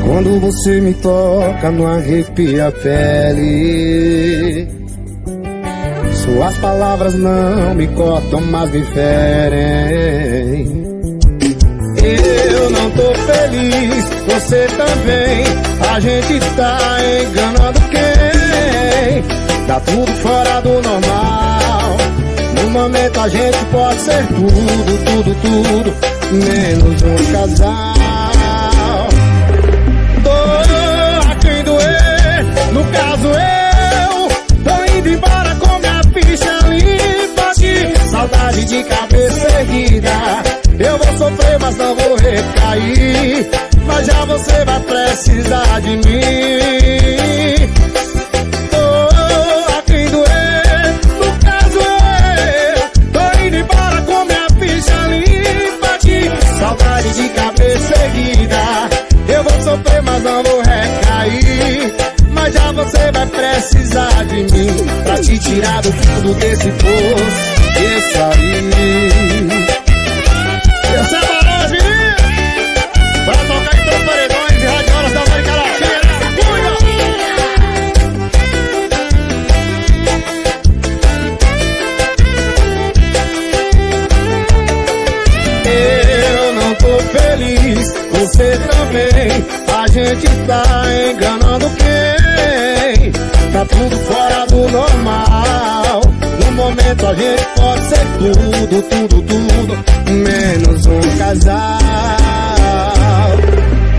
Quando você me toca, não arrepia a pele. Suas palavras não me cortam, mas me ferem. Eu não tô feliz, você também. A gente tá enganando quem? Tá tudo fora do normal. No momento a gente pode ser tudo, tudo, tudo, menos um casal. Dor a quem doer, no caso eu tô indo embora com minha ficha limpa de saudade de cabeça erguida. Eu vou sofrer, mas não vou recair. Mas já você vai precisar de mim. Tô a quem doer, no caso eu tô indo embora com minha ficha limpa de saudade de cabeça erguida. Eu vou sofrer, mas não vou recair. Mas já você vai precisar de mim pra te tirar do fundo desse poço e sair. Essa é a Barões, menino! Pra tocar em todos os paredões e radiolas da América Latina. Eu não tô feliz, você também. A gente tá enganando quem? Tá tudo fora do normal. No momento a gente pode ser tudo, tudo, tudo, menos um casal.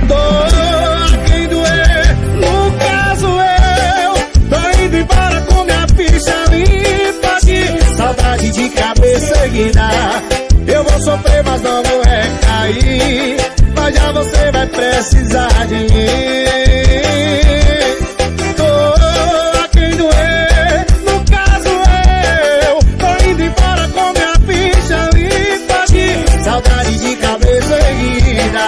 Dor a quem doer, no caso eu tô indo embora com minha ficha limpa de saudade de cabeça erguida. Eu vou sofrer, mas não vou recair. Mas já você vai precisar de mim. Dor a quem doer, no caso eu tô indo embora com minha ficha limpa de saudade de cabeça erguida.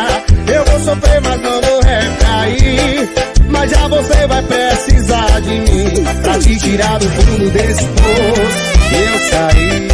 Eu vou sofrer, mas não vou recair. Mas já você vai precisar de mim pra te tirar do fundo desse poço e eu sair.